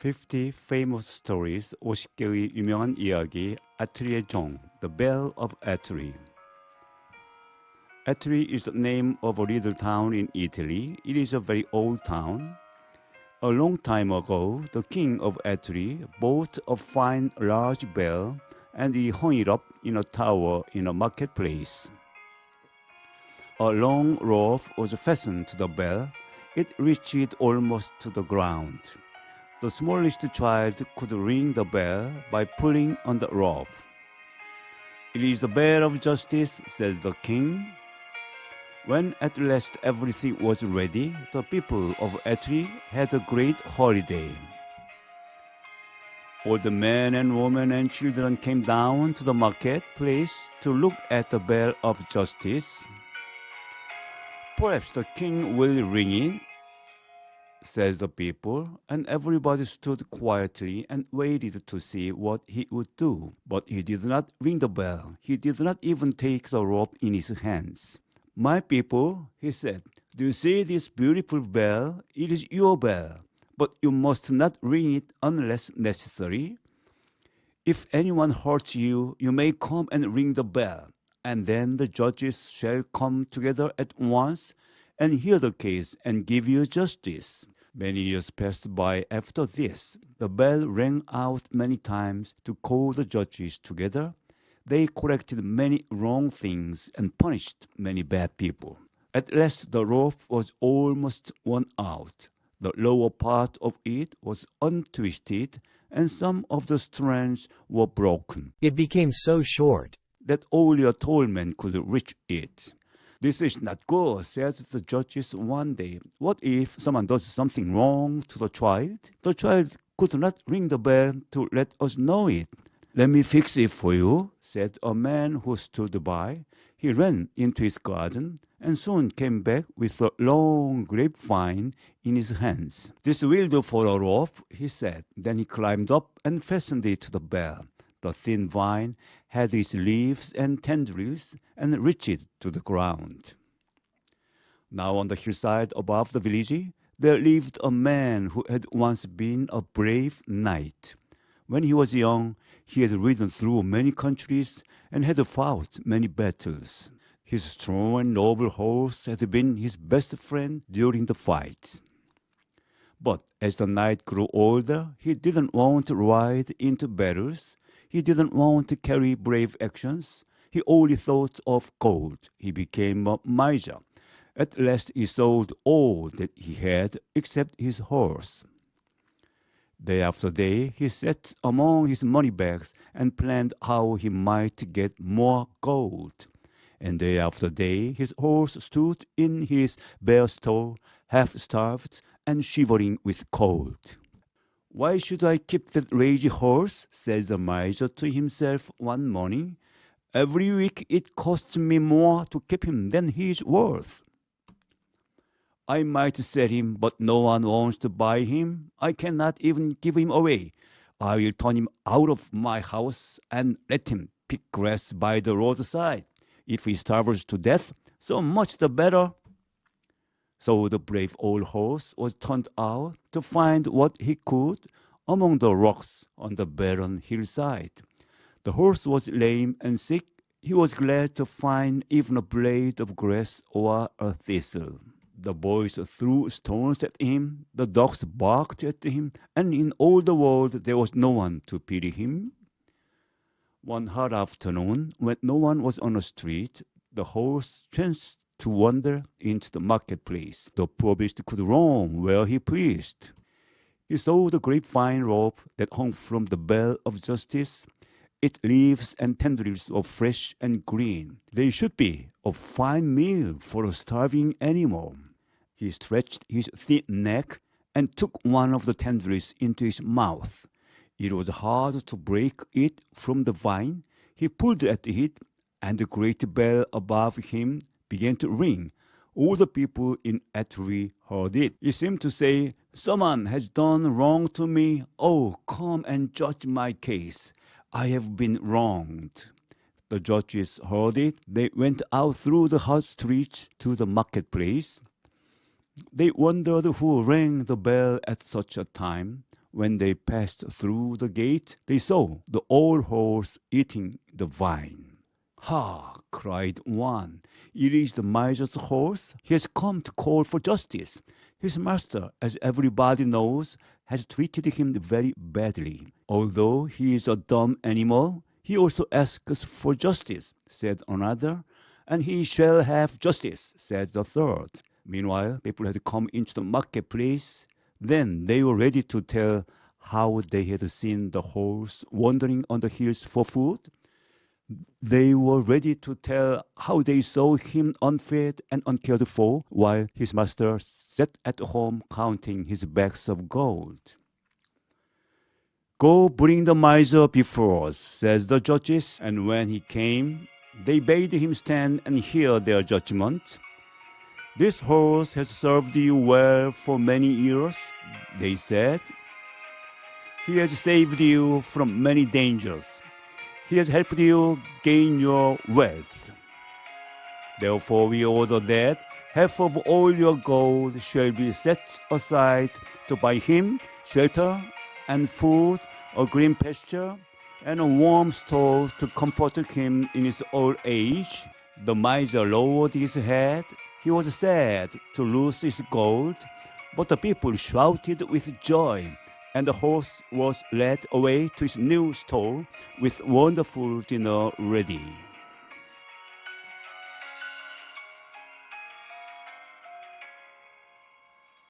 50 famous stories, 50개의 유명한 이야기, 아트리의 종, The Bell of Atri. Atri is the name of a little town in Italy. It is a very old town. A long time ago, the king of Atri bought a fine large bell and he hung it up in a tower in a marketplace. A long rope was fastened to the bell. It reached almost to the ground. The smallest child could ring the bell by pulling on the rope. "It is the bell of justice," says the king. When at last everything was ready, the people of Atri had a great holiday. All the men and women and children came down to the marketplace to look at the bell of justice. "Perhaps the king will ring it," says the people, and everybody stood quietly and waited to see what he would do. But he did not ring the bell. He did not even take the rope in his hands. "My people," he said, "do you see this beautiful bell? It is your bell, but you must not ring it unless necessary. If anyone hurts you, you may come and ring the bell, and then the judges shall come together at once and hear the case and give you justice." Many years passed by after this. The bell rang out many times to call the judges together. They corrected many wrong things and punished many bad people. At last the rope was almost worn out. The lower part of it was untwisted, and some of the strands were broken. It became so short that only a tall man could reach it. "This is not good," said the judges one day. "What if someone does something wrong to the child? The child could not ring the bell to let us know it." "Let me fix it for you," said a man who stood by. He ran into his garden and soon came back with a long grapevine in his hands. "This will do for a rope," he said. Then he climbed up and fastened it to the bell. The thin vine had its leaves and tendrils and reached to the ground. Now on the hillside above the village, there lived a man who had once been a brave knight. When he was young, he had ridden through many countries and had fought many battles. His strong and noble horse had been his best friend during the fight. But as the knight grew older, he didn't want to ride into battles. He didn't want to carry brave actions. He only thought of gold. He became a miser. At last he sold all that he had except his horse. Day after day he sat among his money bags and planned how he might get more gold. And day after day his horse stood in his bare stall, half starved and shivering with cold. "Why should I keep that lazy horse?" said the miser to himself one morning. "Every week it costs me more to keep him than he is worth. I might sell him, but no one wants to buy him. I cannot even give him away. I will turn him out of my house and let him pick grass by the roadside. If he starves to death, so much the better." So the brave old horse was turned out to find what he could among the rocks on the barren hillside. The horse was lame and sick. He was glad to find even a blade of grass or a thistle. The boys threw stones at him, the dogs barked at him, and in all the world there was no one to pity him. One hot afternoon, when no one was on the street, the horse chanced to wander into the marketplace. The poor beast could roam where he pleased. He saw the grapevine rope that hung from the bell of justice. Its leaves and tendrils were fresh and green. They should be a fine meal for a starving animal. He stretched his thin neck and took one of the tendrils into his mouth. It was hard to break it from the vine. He pulled at it, and the great bell above him began to ring. All the people in Atri heard it. It seemed to say, "Someone has done wrong to me. Oh, come and judge my case. I have been wronged." The judges heard it. They went out through the hot streets to the marketplace. They wondered who rang the bell at such a time. When they passed through the gate, they saw the old horse eating the vine. "Ha!" cried one. "It is the miser's horse. He has come to call for justice. His master, as everybody knows, has treated him very badly. Although he is a dumb animal, he also asks for justice," said another. "And he shall have justice," said the third. Meanwhile, people had come into the marketplace. Then they were ready to tell how they had seen the horse wandering on the hills for food. They were ready to tell how they saw him unfed and uncared for, while his master sat at home counting his bags of gold. "Go bring the miser before us," says the judges. And when he came, they bade him stand and hear their judgment. "This horse has served you well for many years," they said. "He has saved you from many dangers. He has helped you gain your wealth. Therefore we order that half of all your gold shall be set aside to buy him shelter and food, a green pasture, and a warm stall to comfort him in his old age." The miser lowered his head. He was sad to lose his gold, but the people shouted with joy, and the horse was led away to his new stall with wonderful dinner ready.